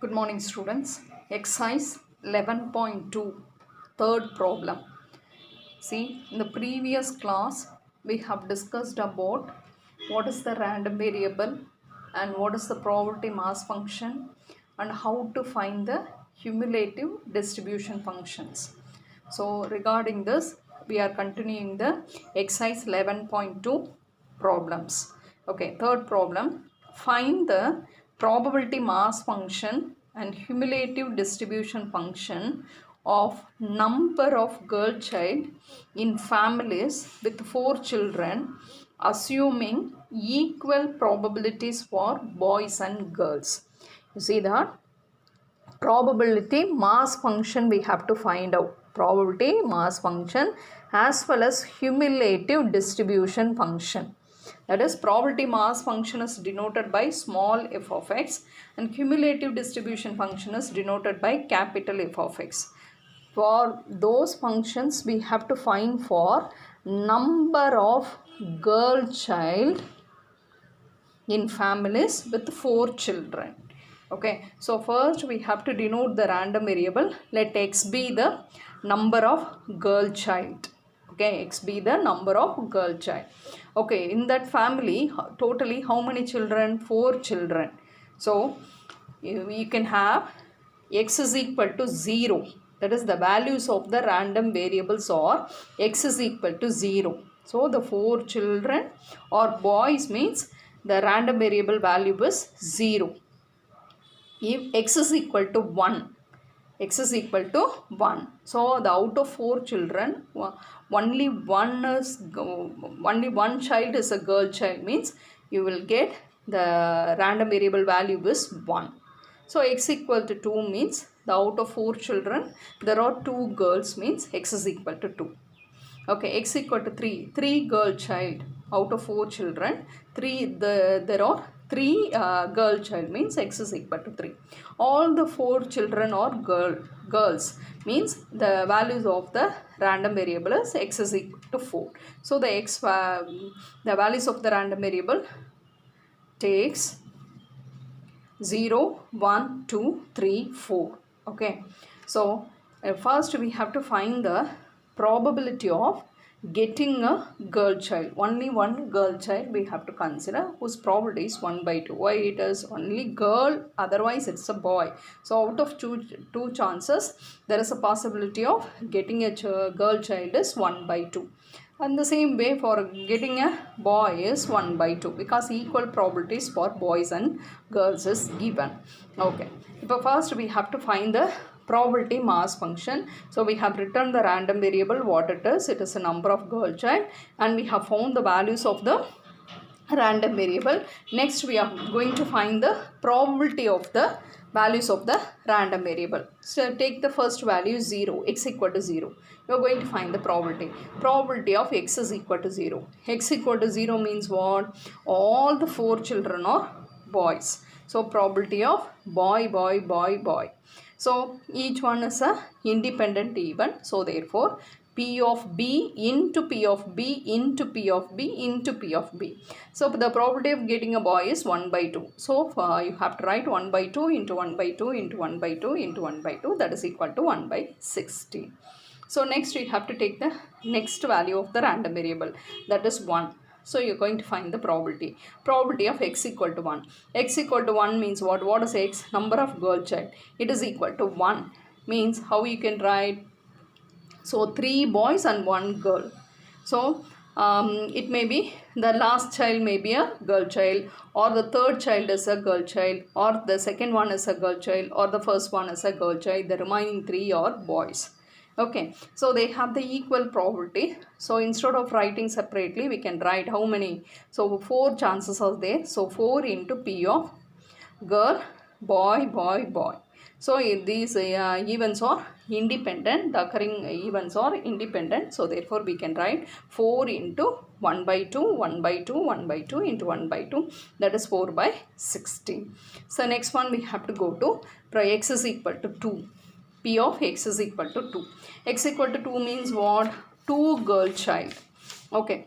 Good morning, students. Exercise 11.2, third problem. See, in the previous class, we have discussed about what is the random variable and what is the probability mass function and how to find the cumulative distribution functions. So, regarding this, we are continuing the exercise 11.2 problems. Okay, third problem, find the probability mass function and cumulative distribution function of number of girl child in families with 4 children, assuming equal probabilities for boys and girls. You see that probability mass function we have to find out, probability mass function as well as cumulative distribution function. That is, probability mass function is denoted by small f of x and cumulative distribution function is denoted by capital F of x. For those functions we have to find for number of girl child in families with 4 children. Okay, so first we have to denote the random variable. Let x be the number of girl child. Okay, x be the number of girl child. Okay, in that family totally how many children? 4 children. So you can have x is equal to 0. That is, the values of the random variables are x is equal to 0. So the 4 children or boys means the random variable value is 0. If x is equal to 1, x is equal to 1. So the out of 4 children, only one child is a girl child, means you will get the random variable value is 1. So x equal to 2 means the out of 4 children there are 2 girls, means x is equal to 2. Okay, x equal to 3 girl child out of 4 children, there are 3 girl child, means x is equal to 3. All the 4 children are girls, means the values of the random variable is x is equal to 4. So the values of the random variable takes 0, 1, 2, 3, 4. Okay, so first we have to find the probability of getting a girl child. Only one girl child we have to consider, whose probability is 1 by 2. Why it is only girl, otherwise it's a boy. So out of two chances, there is a possibility of getting a girl child is 1 by 2. And the same way for getting a boy is 1 by 2, because equal probabilities for boys and girls is given. Okay, but first we have to find the probability mass function. So we have written the random variable what it is. It is a number of girl child, and we have found the values of the random variable. Next we are going to find the probability of the values of the random variable. So take the first value 0, x equal to 0. You are going to find the probability of x is equal to 0. X equal to 0 means what? All the 4 children are boys. So probability of boy. So each one is a independent even. So therefore P of B into P of B into P of B into P of B. So the probability of getting a boy is 1 by 2. So you have to write 1 by 2 into 1 by 2 into 1 by 2 into 1 by 2, that is equal to 1 by 16. So next we have to take the next value of the random variable, that is 1. So you're going to find the probability of x equal to 1. X equal to 1 means what? What is x? Number of girl child. It is equal to 1, means how you can write? So 3 boys and 1 girl. So it may be the last child may be a girl child, or the third child is a girl child, or the second one is a girl child, or the first one is a girl child. The remaining 3 are boys. Okay, so they have the equal probability. So instead of writing separately, we can write how many? So 4 chances are there. So 4 into P of girl, boy. So these events are independent, the occurring events are independent. So therefore we can write 4 into 1 by 2, 1 by 2, 1 by 2 into 1 by 2, that is 4 by 16. So next one we have to go to x is equal to 2. P of x is equal to 2. X equal to 2 means what? 2 girl child. Okay.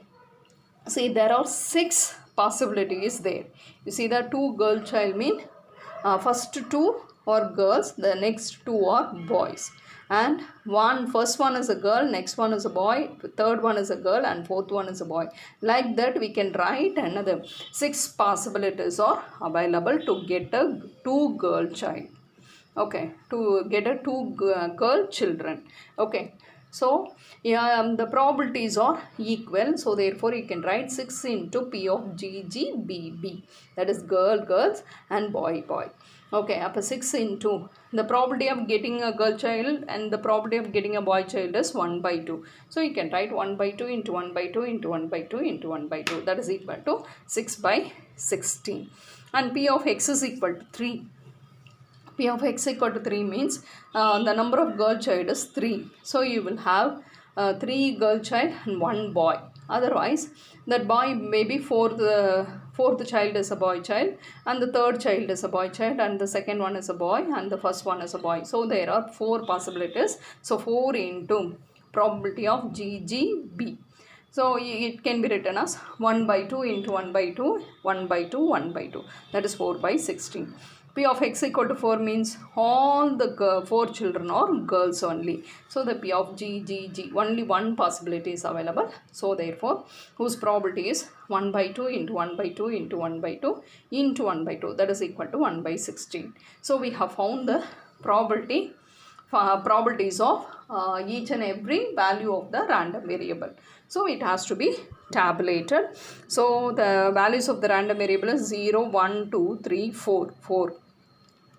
See, there are 6 possibilities there. You see the 2 girl child mean first 2 are girls, the next 2 are boys. And first one is a girl, next one is a boy, third one is a girl, and fourth one is a boy. Like that we can write another 6 possibilities are available to get a 2 girl child. Okay, to get a 2 girl children. Okay, so yeah, the probabilities are equal, so therefore you can write 6 into P of GGBB, that is girls and boy. Okay, up 6 into the probability of getting a girl child and the probability of getting a boy child is 1 by 2. So you can write 1 by 2 into 1 by 2 into 1 by 2 into 1 by 2, that is equal to 6 by 16. And P of x is equal to 3. P of x equal to 3 means the number of girl child is 3. So you will have 3 girl child and 1 boy. Otherwise, that boy maybe fourth child is a boy child, and the third child is a boy child, and the second one is a boy, and the first one is a boy. So there are 4 possibilities. So 4 into probability of GGB. So it can be written as 1 by 2 into 1 by 2, 1 by 2, 1 by 2. That is 4 by 16. P of x equal to 4 means all the 4 children are girls only. So the P of GGG, only one possibility is available. So therefore, whose probability is 1 by 2 into 1 by 2 into 1 by 2 into 1 by 2. That is equal to 1 by 16. So we have found the probabilities of each and every value of the random variable. So it has to be tabulated. So the values of the random variable is 0, 1, 2, 3, 4,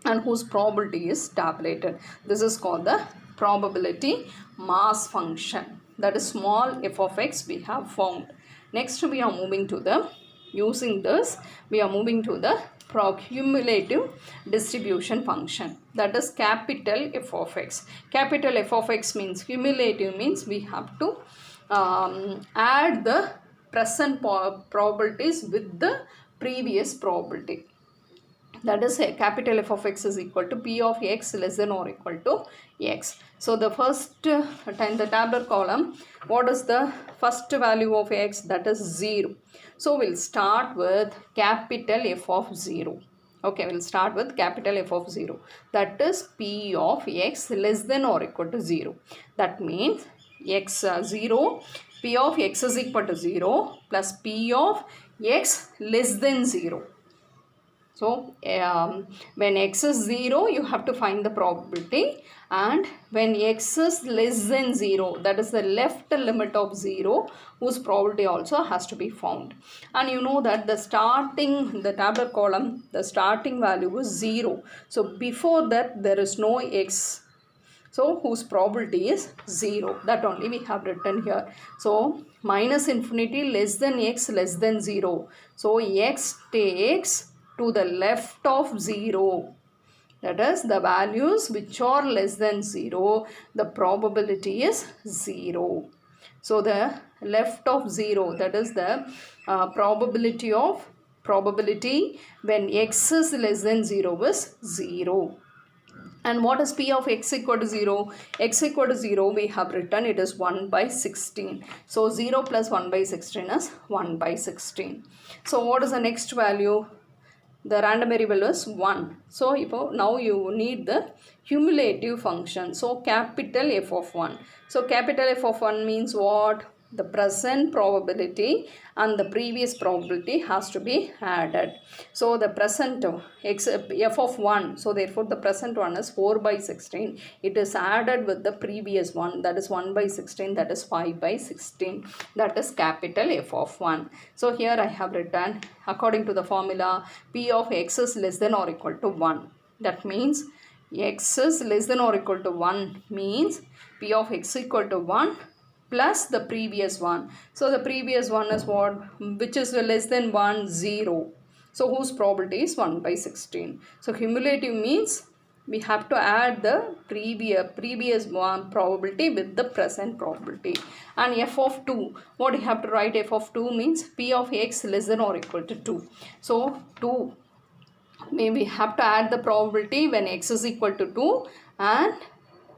and whose probability is tabulated. This is called the probability mass function. That is small f of x we have found. Next we are moving to the, using this, we are moving to the cumulative distribution function, that is capital F of x. Capital F of x means cumulative, means we have to add the present probabilities with the previous probability. That is capital F of x is equal to P of x less than or equal to x. So the first in the tabular column, what is the first value of x? That is 0. So we'll start with capital F of 0. Okay, we'll start with capital F of 0. That is P of x less than or equal to 0. That means x 0, P of x is equal to 0 plus P of x less than 0. So when x is 0, you have to find the probability, and when x is less than 0, that is the left limit of 0, whose probability also has to be found. And you know that the tabular column, the starting value is 0. So before that there is no x. So whose probability is 0. That only we have written here. So minus infinity less than x less than 0. So x takes to the left of 0. That is the values which are less than 0, the probability is 0. So the left of 0, that is the probability when x is less than 0 is 0. And what is P of x equal to 0? X equal to 0 we have written it is 1 by 16. So 0 plus 1 by 16 is 1 by 16. So what is the next value? The random variable is 1. So now you need the cumulative function. So capital F of 1. So capital F of 1 means what? The present probability and the previous probability has to be added. So the present f of 1. So therefore the present one is 4 by 16. It is added with the previous one, that is 1 by 16, that is 5 by 16. That is capital F of 1. So here I have written according to the formula P of x is less than or equal to 1. That means x is less than or equal to 1 means P of x equal to 1 plus the previous one. So the previous one is what? Which is less than 1? 0. So whose probability is 1 by 16. So cumulative means we have to add the previous one probability with the present probability. And f of 2, what you have to write? F of 2 means P of x less than or equal to 2. So 2, we have to add the probability when x is equal to 2 and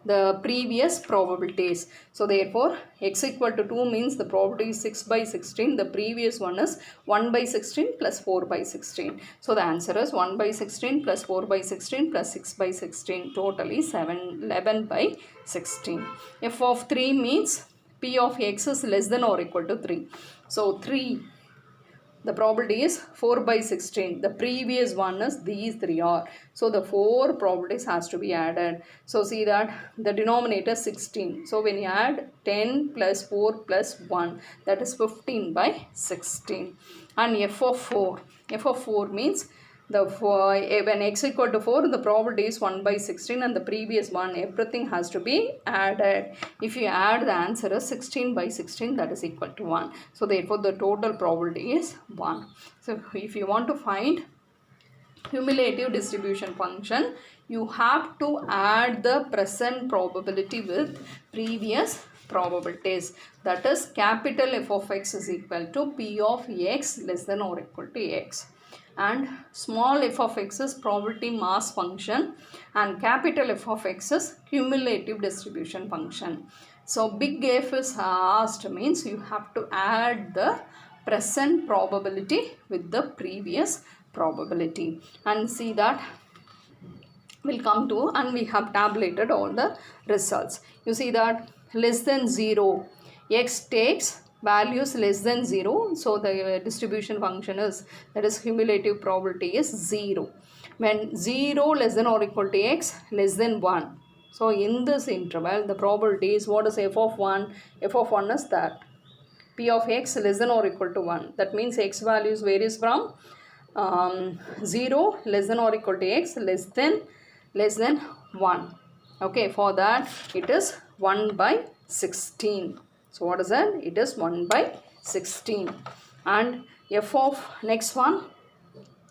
the previous probabilities. So therefore x equal to 2 means the probability is 6 by 16. The previous one is 1 by 16 plus 4 by 16. So the answer is 1 by 16 plus 4 by 16 plus 6 by 16. Totally 11 by 16. F of 3 means P of x is less than or equal to 3. So 3, the probability is 4 by 16. The previous one is these 3 are. So the 4 probabilities has to be added. So see that the denominator 16. So when you add 10 plus 4 plus 1, that is 15 by 16. And f of 4. F of 4 means when x equal to 4, the probability is 1 by 16 and the previous one, everything has to be added. If you add, the answer is 16 by 16, that is equal to 1. So therefore the total probability is 1. So if you want to find cumulative distribution function, you have to add the present probability with previous probabilities. That is capital F of x is equal to P of x less than or equal to x. And small f of x is probability mass function and capital F of x is cumulative distribution function. So big F is asked means you have to add the present probability with the previous probability, and see that will come to, and we have tabulated all the results. You see that less than 0, x takes values less than 0, so the distribution function is, that is cumulative probability is 0. When 0 less than or equal to x less than 1, so in this interval the probability is, what is f of 1? F of 1 is that P of x less than or equal to 1. That means x values varies from 0 less than or equal to x less than 1. Okay, for that it is 1 by 16. So what is that? It is 1 by 16. And f of next one,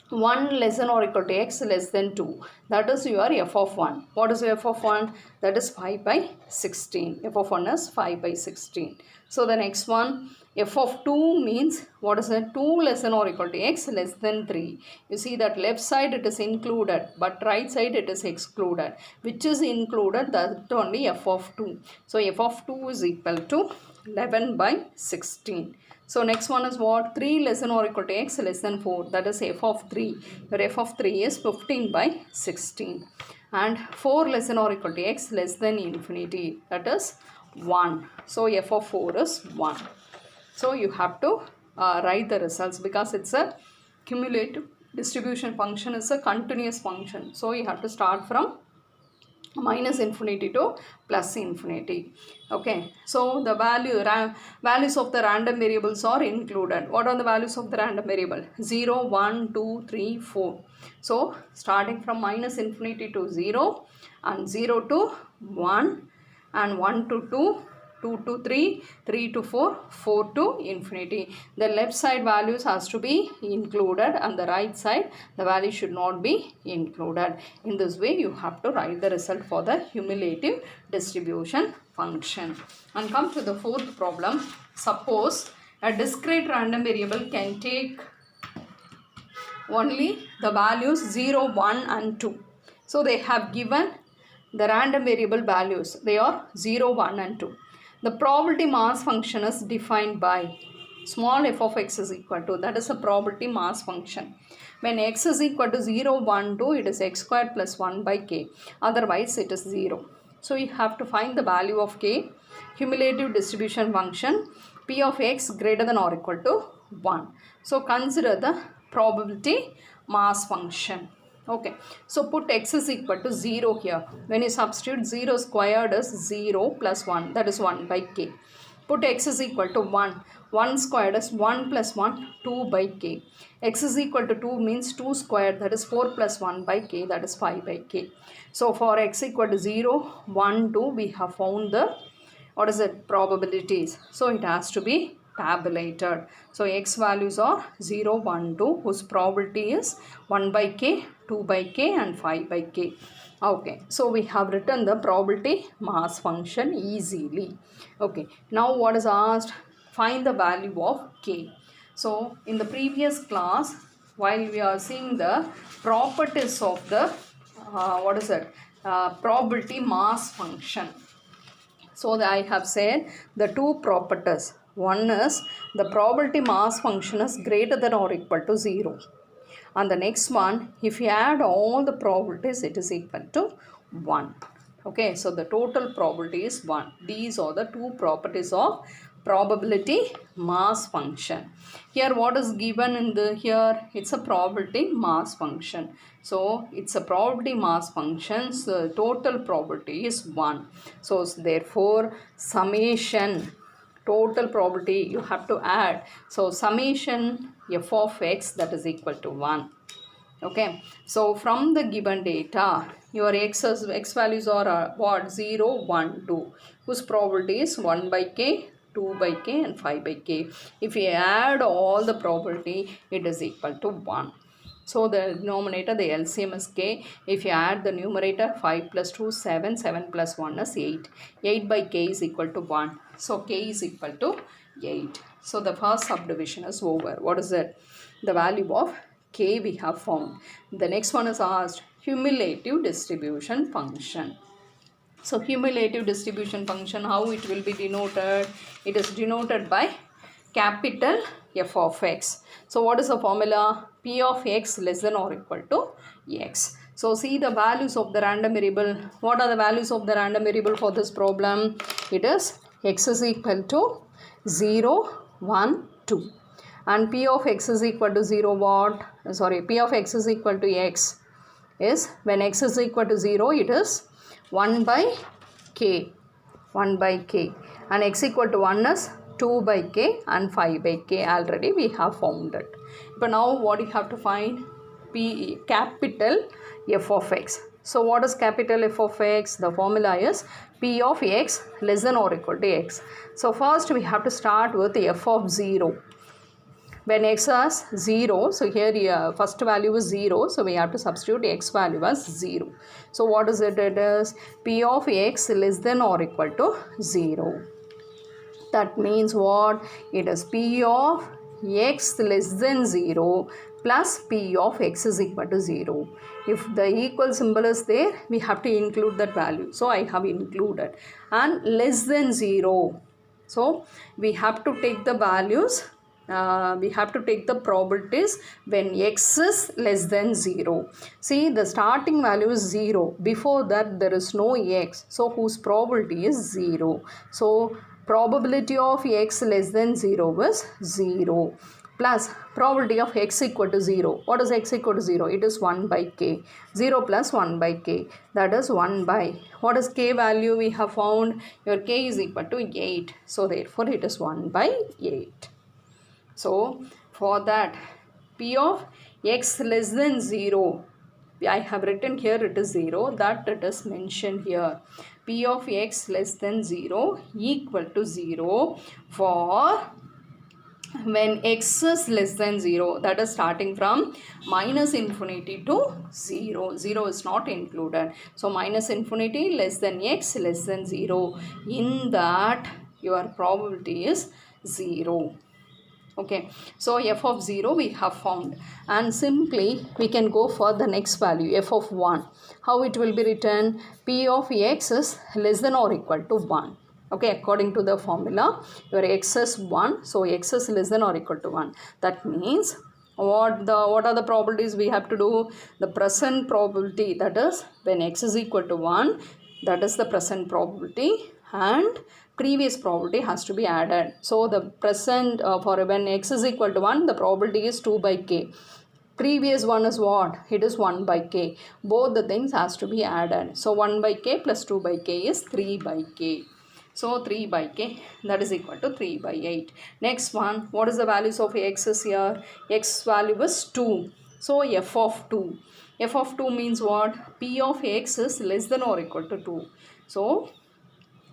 1 less than or equal to x less than 2. That is your f of 1. What is f of 1? That is 5 by 16. F of 1 is 5 by 16. So the next one, f of 2 means, what is it? 2 less than or equal to x less than 3. You see that left side it is included, but right side it is excluded. Which is included? That only f of 2. So f of 2 is equal to 11 by 16. So next one is what? 3 less than or equal to x less than 4. That is f of 3. Your f of 3 is 15 by 16. And 4 less than or equal to x less than infinity. That is 1. So f of 4 is 1. So you have to write the results, because it's a cumulative distribution function, is a continuous function. So you have to start from minus infinity to plus infinity. Okay, so the values of the random variables are included. What are the values of the random variable? 0, 1, 2, 3, 4. So starting from minus infinity to 0, and 0 to 1, and 1 to 2, 2 to 3, 3 to 4, 4 to infinity. The left side values has to be included and the right side the value should not be included. In this way you have to write the result for the cumulative distribution function. And come to the fourth problem. Suppose a discrete random variable can take only the values 0, 1 and 2. So they have given the random variable values. They are 0, 1 and 2. The probability mass function is defined by small f of x is equal to, that is a probability mass function. When x is equal to 0, 1, 2, it is x squared plus 1 by k. Otherwise it is 0. So you have to find the value of k. Cumulative distribution function p of x greater than or equal to 1. So consider the probability mass function. Okay, so put x is equal to 0 here. When you substitute, 0 squared is 0 plus 1, that is 1 by k. Put x is equal to 1. 1 squared is 1 plus 1, 2 by k. X is equal to 2 means 2 squared, that is 4 plus 1 by k, that is 5 by k. So for x equal to 0, 1, 2, we have found the, what is it, probabilities. So it has to be tabulated. So x values are 0, 1, 2, whose probability is 1 by k, 2 by k and 5 by k. Okay, so we have written the probability mass function easily. Okay, now what is asked? Find the value of k. So in the previous class, while we are seeing the properties of the probability mass function. So I have said the two properties. One is the probability mass function is greater than or equal to 0. And the next one, if you add all the probabilities, it is equal to 1. Okay, so the total probability is 1. These are the two properties of probability mass function. Here what is given in the here? It's a probability mass function. So it's a probability mass function. So total probability is 1. So therefore summation total probability you have to add. So summation f of x that is equal to 1. Okay, so from the given data your x values are what? 0, 1, 2, whose probability is 1 by k, 2 by k and 5 by k. If you add all the probability, it is equal to 1. So the denominator, the LCM is k. If you add the numerator, 5 plus 2, 7, 7 plus 1 is 8. 8 by k is equal to 1. So k is equal to 8. So the first subdivision is over. What is it? The value of k we have found. The next one is asked cumulative distribution function. So cumulative distribution function, how it will be denoted? It is denoted by capital F of x. So what is the formula? P of x less than or equal to x. So see the values of the random variable. What are the values of the random variable for this problem? It is x is equal to 0, 1, 2. And P of x is equal to 0 what? Sorry, P of x is equal to x is when x is equal to 0, it is 1 by k. 1 by k. And x equal to 1 is 2 by k and 5 by k. Already we have found it. But now what you have to find? Capital F of x. So what is capital F of x? The formula is P of x less than or equal to x. So first we have to start with F of 0. When x is 0, so here first value is 0, so we have to substitute x value as 0. So what is it? It is P of x less than or equal to 0. That means what? It is P of x less than 0 plus P of x is equal to 0. If the equal symbol is there, we have to include that value. So I have included. And less than 0. So we have to take the values. We have to take the probabilities when x is less than 0. See, the starting value is 0. Before that there is no x. So whose probability is 0. So probability of x less than 0 is 0 plus probability of x equal to 0. What is x equal to 0? It is 1 by k. 0 plus 1 by k. That is 1 by. What is k value we have found? Your k is equal to 8. So therefore it is 1 by 8. So for that P of x less than 0, I have written here it is 0, that it is mentioned here. P of x less than 0 equal to 0 for when x is less than 0, that is starting from minus infinity to 0. 0 is not included. So minus infinity less than x less than 0. In that your probability is 0. Okay, so f of 0 we have found, and simply we can go for the next value f of 1. How it will be written? P of x is less than or equal to 1. Okay, according to the formula your x is 1, so x is less than or equal to 1. That means what are the probabilities we have to do? The present probability, that is when x is equal to 1, that is the present probability, and previous probability has to be added. So the present for when x is equal to 1, the probability is 2 by k. Previous one is what? It is 1 by k. Both the things has to be added. So 1 by k plus 2 by k is 3 by k. So 3 by k, that is equal to 3 by 8. Next one, what is the values of x is here? X value is 2. So f of 2. F of 2 means what? P of x is less than or equal to 2. So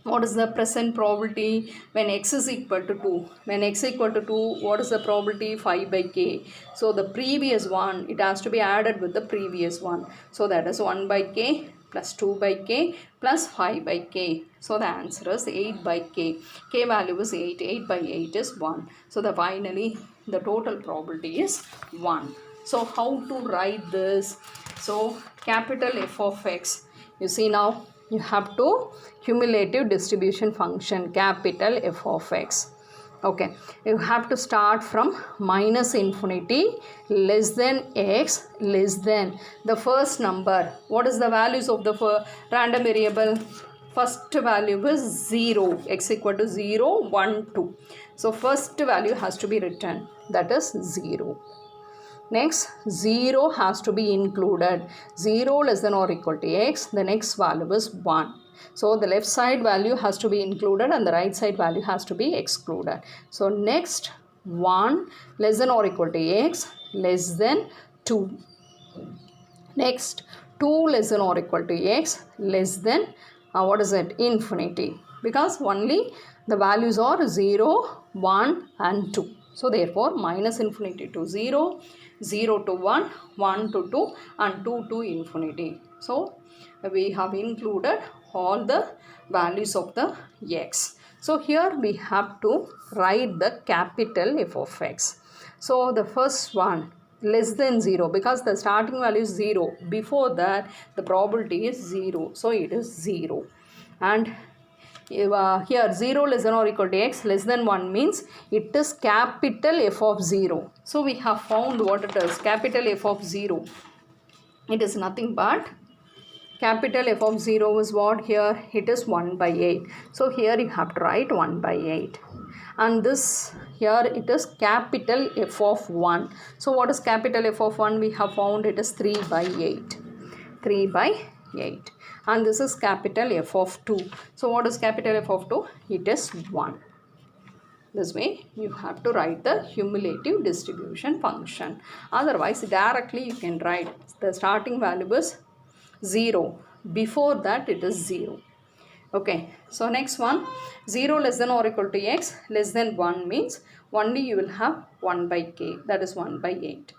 what is the present probability when x is equal to 2? When x is equal to 2, what is the probability? 5 by k. So the previous one, it has to be added with the previous one. So that is 1 by k plus 2 by k plus 5 by k. So the answer is 8 by k. K value is 8. 8 by 8 is 1. So finally the total probability is 1. So how to write this? So capital F of x. You see now, you have to cumulative distribution function, capital F of x. Okay, you have to start from minus infinity less than x less than the first number. What is the values of the random variable? First value is 0, x equal to 0, 1, 2. So first value has to be written, that is 0. Next, 0 has to be included. 0 less than or equal to x, the next value is 1. So the left side value has to be included and the right side value has to be excluded. So next, 1 less than or equal to x less than 2. Next, 2 less than or equal to x less than infinity, because only the values are 0, 1 and 2. So therefore minus infinity to 0, 0 to 1, 1 to 2 and 2 to infinity. So we have included all the values of the x. So here we have to write the capital F of x. So the first one, less than 0, because the starting value is 0. Before that the probability is 0, so it is 0. And here 0 less than or equal to x less than 1 means it is capital F of 0. So we have found what it is, capital F of 0. It is nothing but capital F of 0 is what? Here it is 1 by 8. So here you have to write 1 by 8. And this here it is capital F of 1. So what is capital F of 1? We have found it is 3 by 8. 3 by 8. And this is capital F of 2. So what is capital F of 2? It is 1. This way you have to write the cumulative distribution function. Otherwise directly you can write the starting value is 0. Before that it is 0. Okay, so next one, 0 less than or equal to x less than 1 means only you will have 1 by k, that is 1 by 8.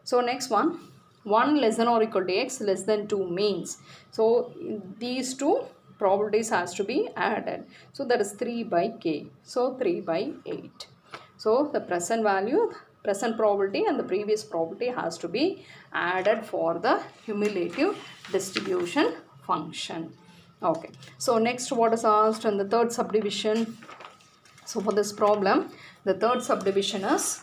So next one, 1 less than or equal to x less than 2 means, so these two probabilities has to be added. So that is 3 by k, so 3 by 8. So the present value, present probability and the previous probability has to be added for the cumulative distribution function. Okay, so next what is asked in the third subdivision. So for this problem, the third subdivision is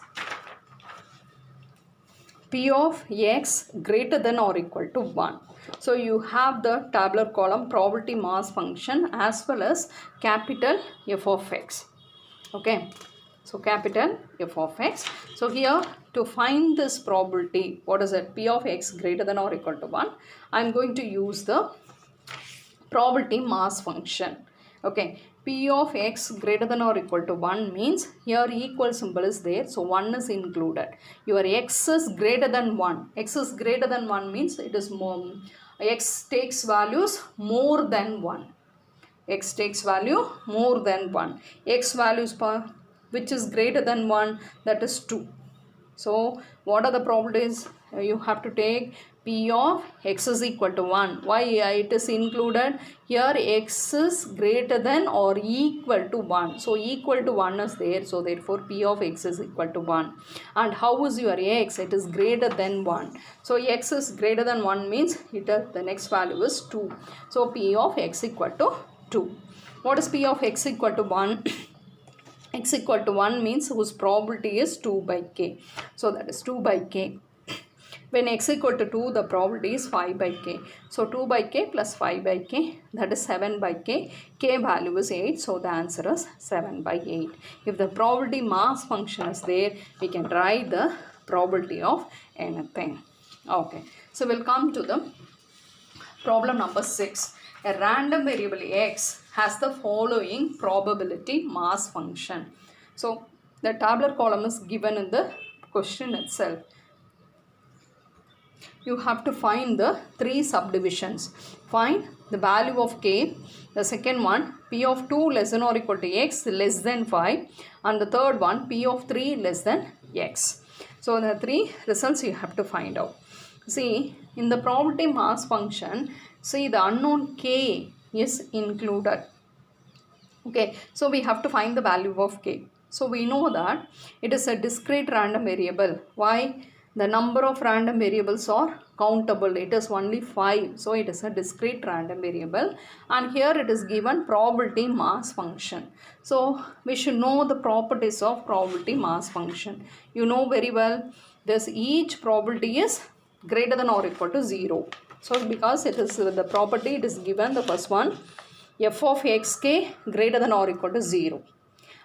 P of x greater than or equal to 1. So you have the tabular column probability mass function as well as capital F of x. Okay, so capital F of x. So here to find this probability, what is it? P of x greater than or equal to 1. I am going to use the probability mass function. Okay, P of x greater than or equal to 1 means here equal symbol is there, so 1 is included. Your x is greater than 1. X is greater than 1 means it is more, x takes values more than 1. X takes value more than 1. X values which is greater than 1, that is 2. So what are the probabilities? You have to take P of x is equal to 1. Why it is included? Here x is greater than or equal to 1. So equal to 1 is there. So therefore P of x is equal to 1. And how is your x? It is greater than 1. So x is greater than 1 means the next value is 2. So P of x equal to 2. What is P of x equal to 1? X equal to 1 means whose probability is 2 by k. So that is 2 by k. When x equal to 2, the probability is 5 by k. So 2 by k plus 5 by k, that is 7 by k. K value is 8, so the answer is 7 by 8. If the probability mass function is there, we can write the probability of anything. Okay, so we'll come to the problem number 6. A random variable x has the following probability mass function. So the tabular column is given in the question itself. You have to find the 3 subdivisions. Find the value of k. The second one, P of 2 less than or equal to x less than 5. And the third one, P of 3 less than x. So the 3 results you have to find out. See, in the probability mass function, see the unknown k is included. Okay, so we have to find the value of k. So we know that it is a discrete random variable. Why? the number of random variables are countable. It is only 5. So it is a discrete random variable. And here it is given probability mass function. So we should know the properties of probability mass function. You know very well, this each probability is greater than or equal to 0. So because it is the property, it is given, the first one, f of xk greater than or equal to 0.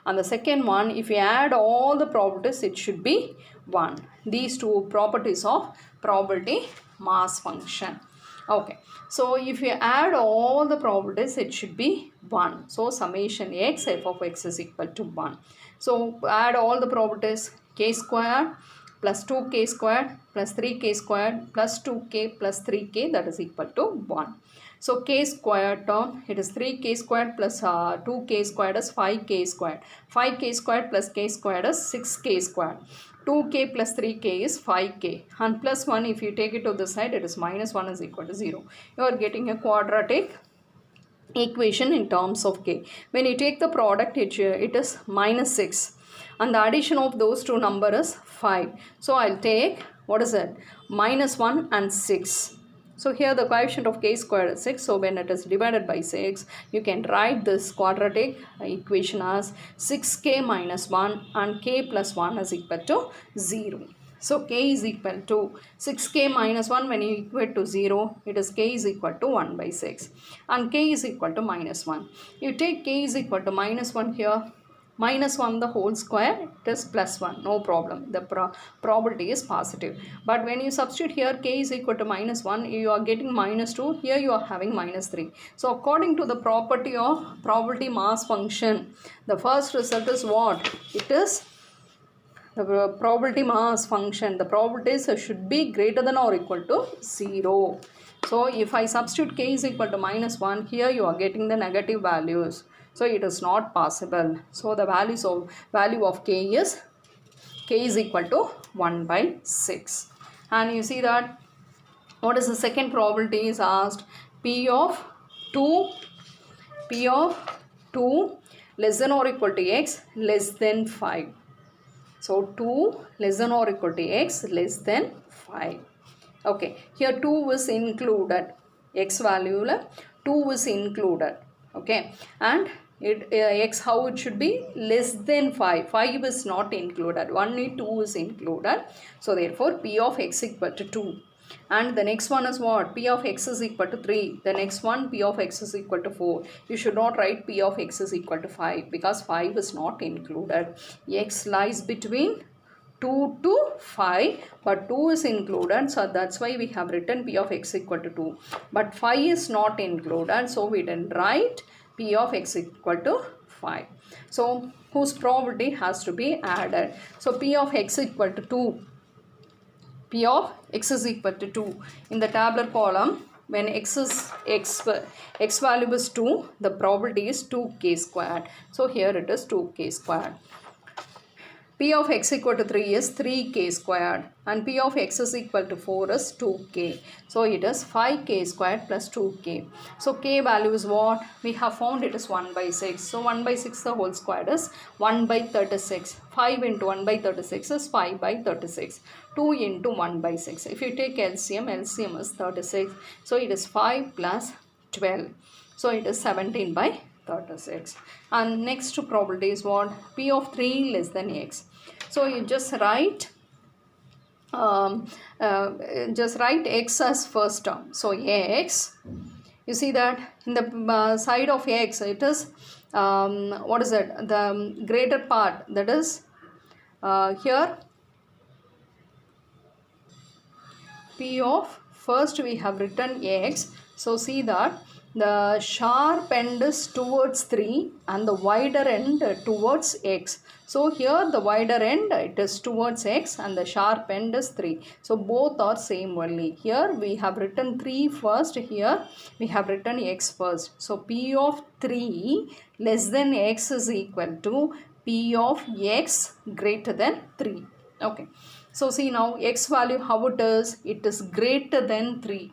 And the second one, if you add all the probabilities, it should be 1. These two properties of probability mass function. Okay. So if you add all the probabilities, it should be 1. So summation x, f of x is equal to 1. So add all the probabilities, k squared plus 2k squared plus 3k squared plus 2k plus 3k, that is equal to 1. So k squared term, it is 3k squared plus 2k squared is 5k squared. 5k squared plus k squared is 6k squared. 2k plus 3k is 5k. And plus 1, if you take it to the side, it is minus 1 is equal to 0. You are getting a quadratic equation in terms of k. When you take the product, it is minus 6. And the addition of those two numbers is 5. So I'll take, what is it? Minus 1 and 6. So here the coefficient of k squared is 6. So when it is divided by 6, you can write this quadratic equation as 6k minus 1 and k plus 1 is equal to 0. So k is equal to 6k minus 1, when you equate to 0, it is k is equal to 1 by 6. And k is equal to minus 1. You take k is equal to minus 1 here. Minus 1 the whole square, it is plus 1, no problem. The probability is positive. But when you substitute here k is equal to minus 1, you are getting minus 2. Here you are having minus 3. So according to the property of probability mass function, the first result is what? It is the probability mass function. The probabilities should be greater than or equal to 0. So if I substitute k is equal to minus 1, here you are getting the negative values. So it is not possible. So the value of k is equal to 1 by 6. And you see that what is the second probability is asked? P of 2 less than or equal to x less than 5. So 2 less than or equal to x less than 5. Okay, here 2 is included. X value 2 is included. Okay, and x how it should be? Less than 5. 5 is not included. Only 2 is included. So therefore p of x equal to 2. And the next one is what? P of x is equal to 3. The next one, p of x is equal to 4. You should not write p of x is equal to 5 because 5 is not included. X lies between 2 to 5, but 2 is included, so that's why we have written p of x equal to 2. But 5 is not included, so we didn't write p of x equal to 5. So whose probability has to be added? So p of x equal to 2. P of x is equal to 2. In the tabular column, when x value is 2, the probability is 2k squared. So here it is 2k squared. P of x equal to 3 is 3k squared and P of x is equal to 4 is 2k. So it is 5k squared plus 2k. So k value is what? We have found it is 1 by 6. So 1 by 6 the whole squared is 1 by 36. 5 into 1 by 36 is 5 by 36. 2 into 1 by 6. If you take LCM, LCM is 36. So it is 5 plus 12. So it is 17 by 36. And next probability is what? P of 3 less than x. So you just write x as first term. So x, you see that in the side of x it is what is it? The greater part, that is here P of first we have written x. So see that the sharp end is towards 3 and the wider end towards x. So here the wider end it is towards x and the sharp end is 3. So both are same only. Here we have written 3 first, here we have written x first. So P of 3 less than x is equal to P of x greater than 3. Okay. So see now x value how it is? It is greater than 3.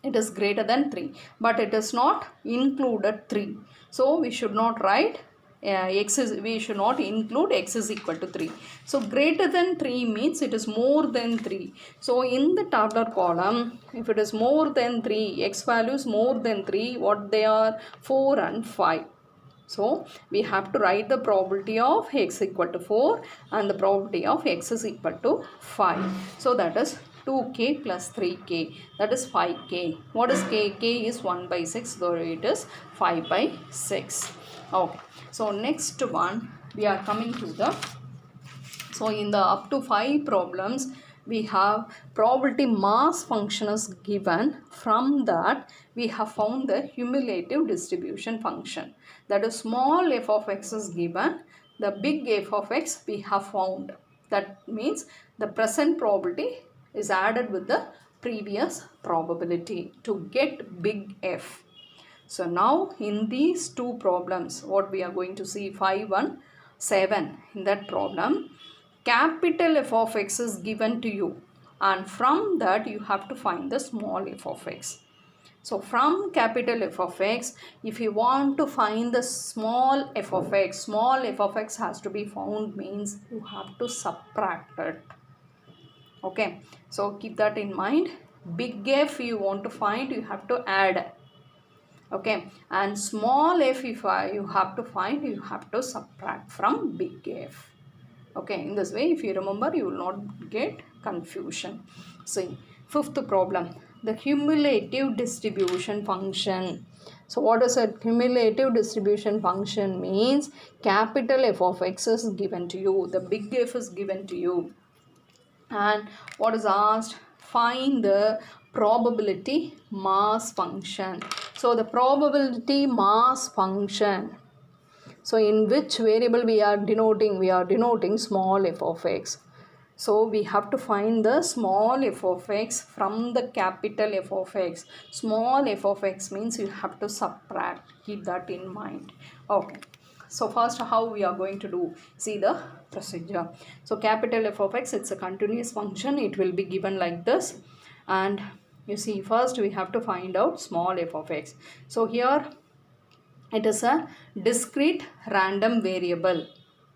It is greater than 3, but it is not included 3. So we should not write we should not include x is equal to 3. So greater than 3 means it is more than 3. So in the tabular column, if it is more than 3, x values more than 3, what they are? 4 and 5. So we have to write the probability of x equal to 4 and the probability of x is equal to 5. So that is 2k plus 3k, that is 5k. What is k? K is 1 by 6, so it is 5 by 6. Okay, so next one we are coming to the, so in the up to 5 problems we have probability mass function is given. From that we have found the cumulative distribution function, that is small f of x is given, the big f of x we have found. That means the present probability is added with the previous probability to get big F. So now in these two problems, what we are going to see, 5 and 7, in that problem, capital F of x is given to you, and from that you have to find the small f of x. So from capital F of x, if you want to find the small f of x has to be found, means you have to subtract it. Okay, so keep that in mind. Big F you want to find, you have to add. Okay, and small f if you have to find, you have to subtract from big F. Okay, in this way if you remember, you will not get confusion. See, fifth problem, the cumulative distribution function. So what is a cumulative distribution function? Means capital F of x is given to you, the big F is given to you, and what is asked? Find the probability mass function. So the probability mass function, so in which variable we are denoting? We are denoting small f of x. So we have to find the small f of x from the capital F of x. Small f of x means you have to subtract. Keep that in mind. Okay. So first how we are going to do? See the procedure. So capital F of x, it's a continuous function. It will be given like this. And you see, first we have to find out small f of x. So here it is a discrete random variable.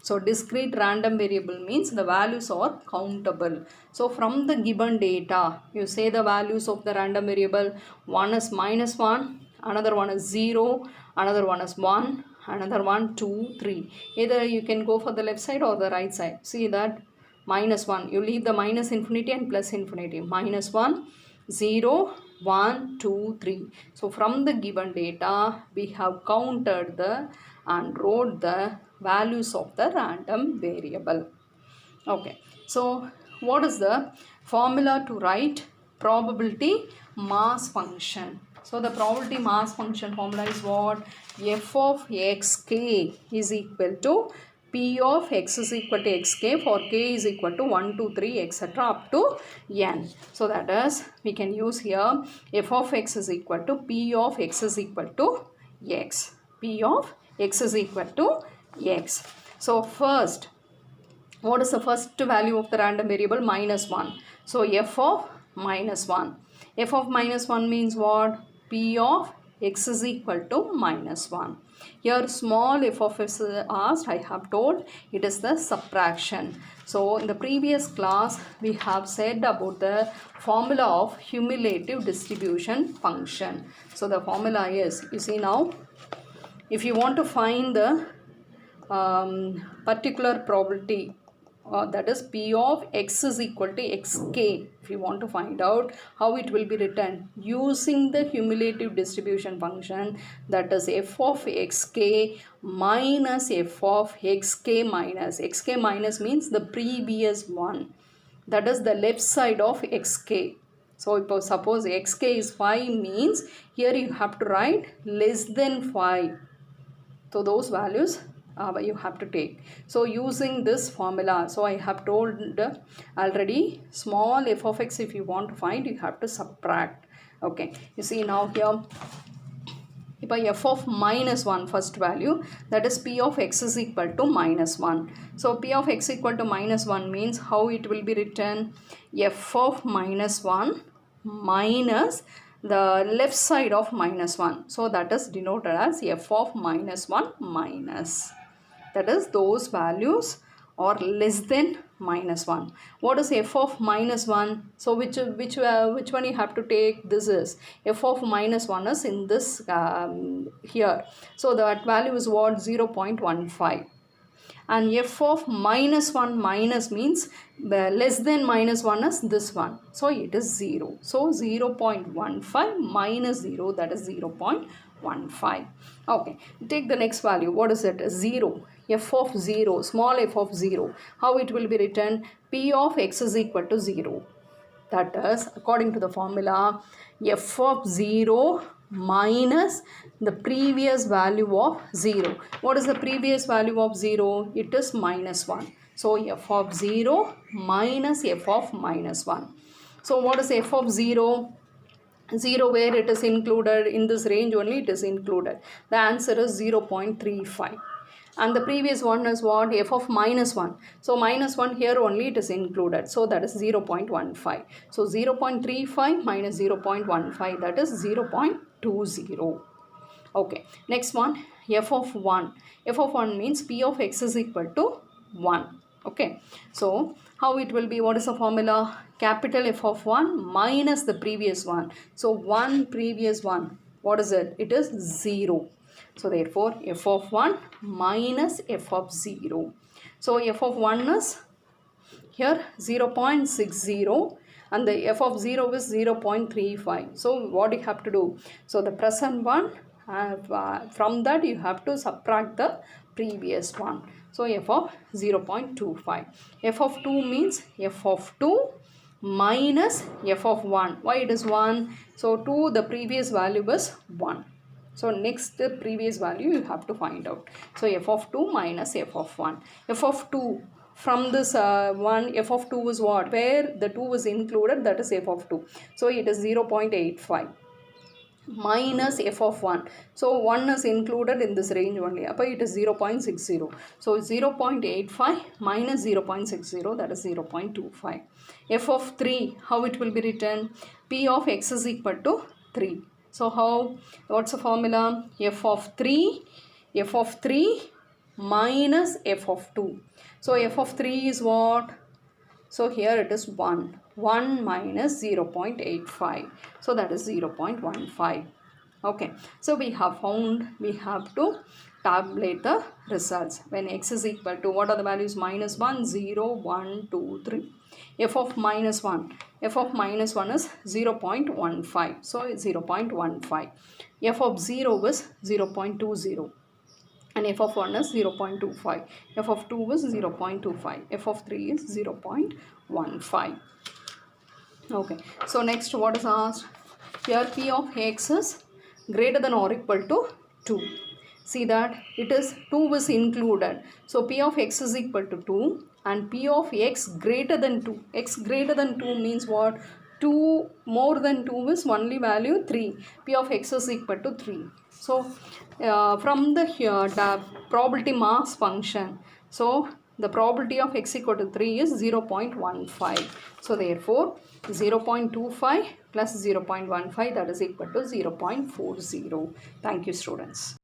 So discrete random variable means the values are countable. So from the given data, you say the values of the random variable. One is -1, another one is 0, another one is 1, another one 2, 3. Either you can go for the left side or the right side. See that -1, you leave the minus infinity and plus infinity. -1, 0, 1, 2, 3. So from the given data, we have counted the and wrote the values of the random variable. Okay, so what is the formula to write probability mass function? So the probability mass function formula is what? F of xk is equal to P of x is equal to xk for k is equal to 1, 2, 3, etc. up to n. So that is, we can use here f of x is equal to P of x is equal to x. P of x is equal to x. So first, what is the first value of the random variable? -1. So f of -1. F of -1 means what? P of x is equal to -1. Here small f of x is asked, I have told it is the subtraction. So in the previous class we have said about the formula of cumulative distribution function. So the formula is, you see now, if you want to find the particular probability, that is P of x is equal to xk. If you want to find out how it will be written, using the cumulative distribution function, that is f of xk minus f of xk minus. Xk minus means the previous one, that is the left side of xk. So suppose xk is 5 means here you have to write less than 5. So those values you have to take. So using this formula, so I have told already, small f of x if you want to find, you have to subtract. Okay, you see now here, by f of -1 first value, that is P of x is equal to -1. So P of x equal to -1 means how it will be written? F of -1 minus the left side of -1. So that is denoted as f of -1 minus. That is, those values are less than minus 1. What is f of minus 1? So which one you have to take? This is f of minus 1 is in this here. So that value is what? 0.15. And f of minus 1 minus means less than minus 1 is this one. So it is 0. So 0.15 minus 0, that is 0.15. Okay, take the next value. What is it? 0. F of 0, small f of 0. How it will be written? P of x is equal to 0. That is, according to the formula, f of 0 minus the previous value of 0. What is the previous value of 0? It is minus 1. So f of 0 minus f of minus 1. So what is f of 0? 0 where it is included, in this range only it is included. The answer is 0.35. And the previous one is what? F of minus 1. So minus 1 here only it is included. So that is 0.15. So 0.35 minus 0.15, that is 0.20. Okay. Next one, f of 1. F of 1 means p of x is equal to 1. Okay. So how it will be? What is the formula? Capital F of 1 minus the previous one. So 1 previous 1. What is it? It is 0. So therefore f of 1 minus f of 0. So f of 1 is here 0.60 and the f of 0 is 0.35. So what you have to do? So the present one, from that you have to subtract the previous one. So f of 0.25. F of 2 means f of 2 minus f of 1. Why it is 1? So 2, the previous value was 1. So next the previous value you have to find out. So f of 2 minus f of 1. F of 2, from this one, f of 2 is what? Where the 2 is included, that is f of 2. So it is 0.85 minus f of 1. So 1 is included in this range only. But it is 0.60. So 0.85 minus 0.60, that is 0.25. F of 3, how it will be written? P of x is equal to 3. So how? What's the formula? F of 3 minus f of 2. So f of 3 is what? So here it is 1. 1 minus 0.85. So that is 0.15. Okay. So we have found, we have to tabulate the results. When x is equal to, what are the values? Minus 1, 0, 1, 2, 3. F of minus 1. F of minus 1 is 0.15. So it's 0.15. F of 0 is 0.20. And f of 1 is 0.25. F of 2 is 0.25. F of 3 is 0.15. Okay. So next, what is asked? Here p of x is greater than or equal to 2. See that it is 2 is included. So p of x is equal to 2 and p of x greater than 2. X greater than 2 means what? 2 more than 2 is only value 3. P of x is equal to 3. So from the probability mass function, so the probability of x equal to 3 is 0.15. So therefore 0.25 plus 0.15, that is equal to 0.40. Thank you, students.